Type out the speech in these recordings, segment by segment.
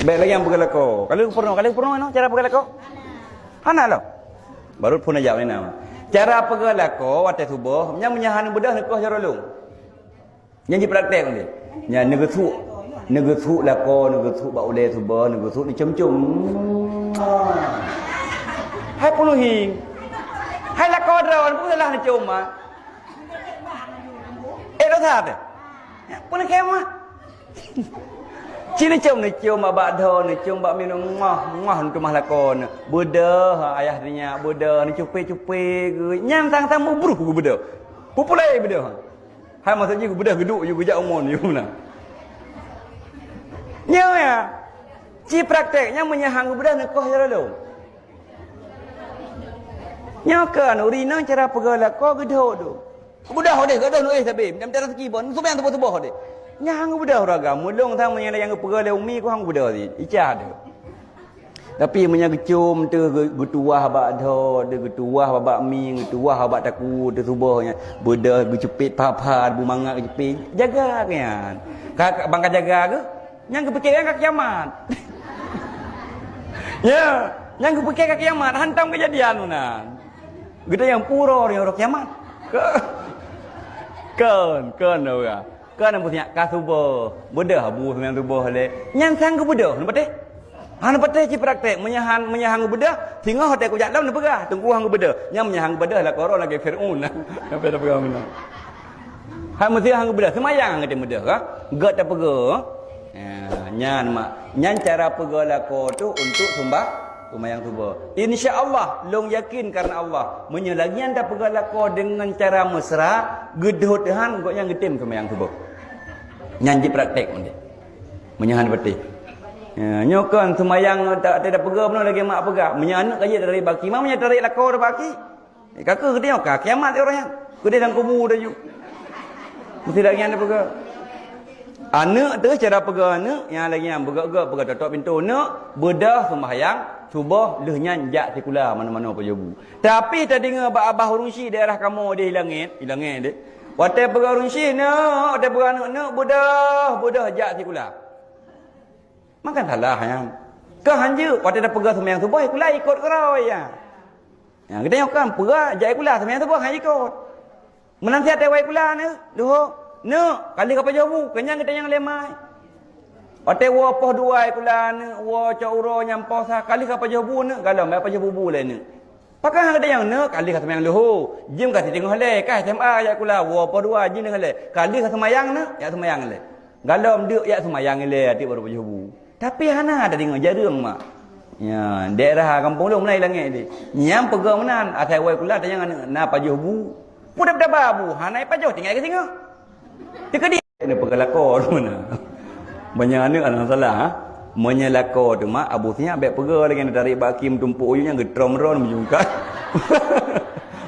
Baik lagi yang bergelako. Kalau pernah no cara bergelako? Hana lo. Baru pun jawab ni nama. Cara bergelako waktu subuh, nya menyahan bedah nak cara lu. Yang dipraktek ni. Nya negesu lako, negesu ba ule subuh, negesu ni cum-cum. Hai puluhi. Hai lako drawan pun salah ni cum ah. Dah tak? Pun nak kemah. Cina cium abak dah ni cium bak minum ngah untuk mah lakon. Budak ayah dia budak ni cupi-cupi ke. Nyam tang-tang mubruh ke budak. Pupulai budak. Hai masa ji budak geduk ju gejak umon ju nah. Nya ya. Ci prakteknya menyahang budak nak kau cara lu. Nya kan urina cara pegala kau geduk tu. Budak hodeh gaduh nu tapi macam rezeki pun sembahyang tubuh-tubuh hodeh. Nyang budak ragam mulung tang menyala yang pegala umi ku hang budak ni icah tu. Tapi menyagecum tu getuah bak dah de getuah babak mi getuah bak taku tu subuhnya budak gecepit papat bu mangak gecepit jaga kan. Kak bangka jaga ke? Nyang kepikir kak kiamat. Ya, nyang kepikir kak kiamat hantam kejadian nah. Gede yang puro ni orang kiamat. Kan orang. Kan ambo siap ka subuh. Bedah abu semang subuh le. Nyang sang ke bedah, nampak teh? Nampak teh ci praktek menyahang bedah, sehingga hotel ku jalan pegah, tunggu hang bedah. Nyang menyahang bedah lah korang lagi Firaun. Sampai dah pegah mana. Hang mesti hang bedah, semayang kata bedah ka? Gat tak pegah. Nyan mak. Nyan cara pegah lako tu untuk sembahyang subuh. Insya-Allah long yakin karena Allah menyelagian dah pegah lako dengan cara mesra, gedut han kok yang getim sembahyang subuh. Nyanyi praktek pun dia. Menyahan betul. Ya, nyokan sembahyang tak ada pegah pun lagi mak pegah. Menyahan kaya dari baki, mak menyah tarik lako dah baki. Kakak dia kah kiamat dia orang yang. Kedai dalam kubur dah ju. Mesti lagi ada pegah. Anak tu cara pegah anak yang lagi yang begak-gak pegah tutup pintu nak bedah sembahyang subuh leh nyanjak sekula mana-mana apa jabu. Tapi tadi dengar abah urungsi daerah kamu dia hilangin dia. Waktu pegah urungsi nak, waktu pegah anak bedah jak sekula. Makan salah yang. Ke hanja waktu dah pegah sembahyang subuh sekula ikut kerau ya. Ya kita kan pegah jak sekula sembahyang subuh hang ikut. Menanti ada wai sekula ni. Nak kali apa jawu kenyang kita yang lemai. Ote wo poh duai kulan wo cauro nyampo sa kali apa jawu nak galam apa jawu bu le nak. Pakai ada yang nak kali kata yang leho. Jim kata tengok le kah SMA ya kula wo poh duai jin dengan le. Kali kata semayang nak ya semayang le. Galam deuk ya semayang le atik baru jawu. Tapi hana ada tengok jarang mak. Ya daerah kampung lu mulai langit dia. Nyam pegah menan asai wai kula tanya na apa jawu. Pudak dah babu hana apa jauh tinggal ke singa. Tika dia ini pegalako tu mana. Banyak anak salah ha. Menyelako tu mak abu siap baik pegal lagi tarik bakim tumpuk uyunya getrom-ron menjungkat.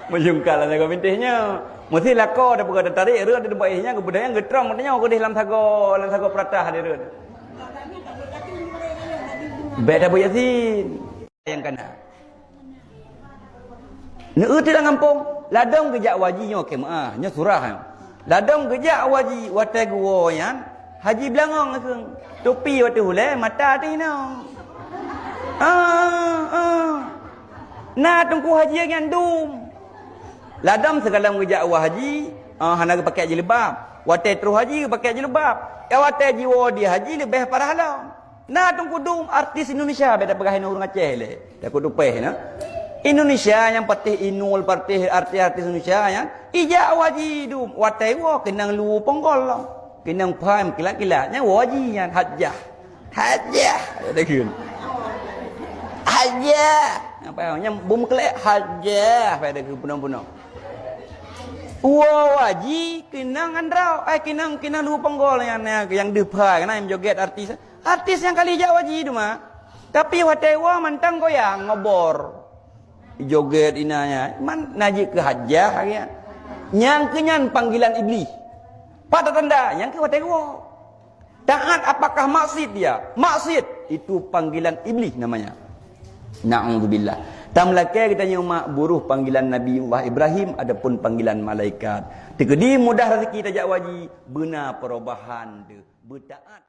Menjungkat lah jaga pintihnya. Mesti lako dah pegal tarik rut ada baiknya ke budaya getrom katanya ke dalam sago peratah dia rut. Baik dah yasin. Yang kena. Nak dalam kampung ladang kejak wajinya kemaah nya surah. Ladang gejak waji watai gua yan haji belangong ke topi watai hulai mata tu no. Na tungku haji yang dum. Ladang segala gejak haji hana pakai jilbab. Watai terus haji pakai jilbab. Watai jiwa dia haji lebih parah lah. Na tungku dum artis Indonesia beda pegahin orang Aceh le. Dak dupeh na. Indonesia yang patih inul patih artis Indonesia yang ijak wajidum watai wo kenang lu ponggol kenang paham kilat-kilatnya wajian hajjah ada kun hajjah apa yang bum kelek hajjah pada ke punang-punang waji kenang andrau kenang lu ponggol yang depai kana yang joget artis yang kali ijak wajidum tapi watai wo mantang goyang ngobor joget inanya man najik ke hajjah ya nyang kenyan panggilan iblis pada tanda yang ke watai wo taat apakah maksiat dia maksiat itu panggilan iblis namanya na'udzubillah tamlake kita nyuma buruh panggilan Nabi Allah Ibrahim adapun panggilan malaikat tekedi mudah rezeki tajak waji benar perubahan de bertaat